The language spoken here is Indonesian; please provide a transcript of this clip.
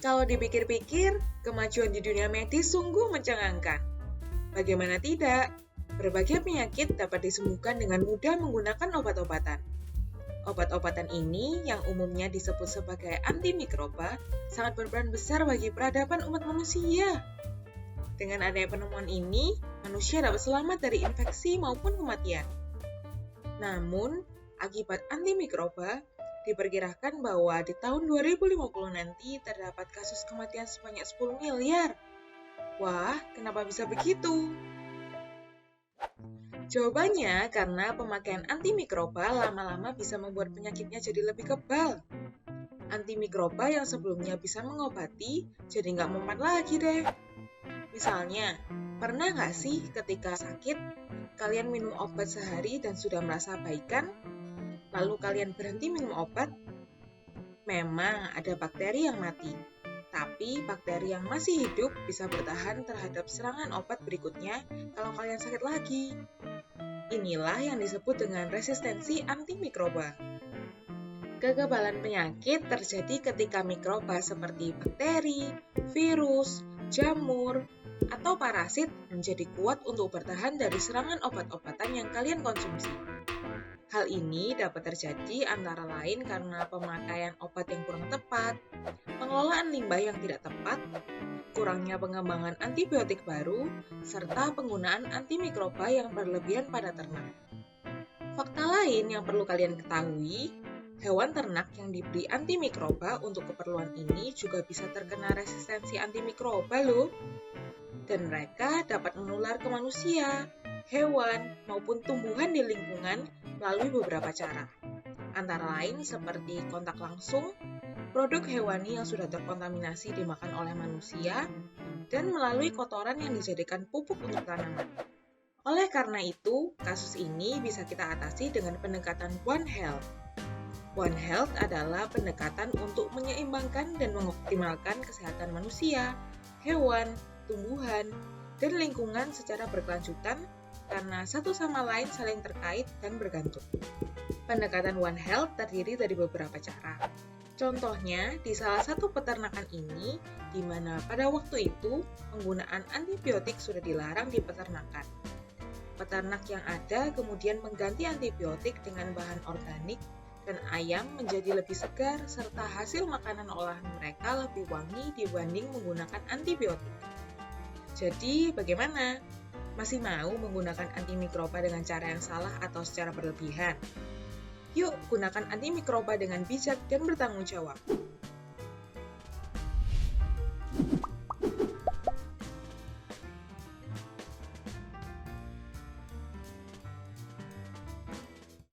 Kalau dipikir-pikir, kemajuan di dunia medis sungguh mencengangkan. Bagaimana tidak? Berbagai penyakit dapat disembuhkan dengan mudah menggunakan obat-obatan. Obat-obatan ini, yang umumnya disebut sebagai antimikroba, sangat berperan besar bagi peradaban umat manusia. Dengan adanya penemuan ini, manusia dapat selamat dari infeksi maupun kematian. Namun, akibat antimikroba, diperkirakan bahwa di tahun 2050 nanti terdapat kasus kematian sebanyak 10 miliar. Wah, kenapa bisa begitu? Jawabannya karena pemakaian antimikroba lama-lama bisa membuat penyakitnya jadi lebih kebal. Antimikroba yang sebelumnya bisa mengobati, jadi nggak mempan lagi deh. Misalnya, pernah nggak sih ketika sakit, kalian minum obat sehari dan sudah merasa baikan? Lalu kalian berhenti minum obat? Memang ada bakteri yang mati, tapi bakteri yang masih hidup bisa bertahan terhadap serangan obat berikutnya kalau kalian sakit lagi. Inilah yang disebut dengan resistensi antimikroba. Kekebalan penyakit terjadi ketika mikroba seperti bakteri, virus, jamur, atau parasit menjadi kuat untuk bertahan dari serangan obat-obatan yang kalian konsumsi. Hal ini dapat terjadi antara lain karena pemakaian obat yang kurang tepat, pengelolaan limbah yang tidak tepat, kurangnya pengembangan antibiotik baru, serta penggunaan antimikroba yang berlebihan pada ternak. Fakta lain yang perlu kalian ketahui, hewan ternak yang diberi antimikroba untuk keperluan ini juga bisa terkena resistensi antimikroba loh. Dan mereka dapat menular ke manusia, hewan, maupun tumbuhan di lingkungan melalui beberapa cara. Antara lain seperti kontak langsung, produk hewani yang sudah terkontaminasi dimakan oleh manusia, dan melalui kotoran yang dijadikan pupuk untuk tanaman. Oleh karena itu, kasus ini bisa kita atasi dengan pendekatan One Health. One Health adalah pendekatan untuk menyeimbangkan dan mengoptimalkan kesehatan manusia, hewan, tumbuhan, dan lingkungan secara berkelanjutan karena satu sama lain saling terkait dan bergantung. Pendekatan One Health terdiri dari beberapa cara. Contohnya, di salah satu peternakan ini, di mana pada waktu itu penggunaan antibiotik sudah dilarang di peternakan. Peternak yang ada kemudian mengganti antibiotik dengan bahan organik dan ayam menjadi lebih segar serta hasil makanan olahan mereka lebih wangi dibanding menggunakan antibiotik. Jadi, bagaimana? Masih mau menggunakan antimikroba dengan cara yang salah atau secara berlebihan? Yuk, gunakan antimikroba dengan bijak dan bertanggung jawab.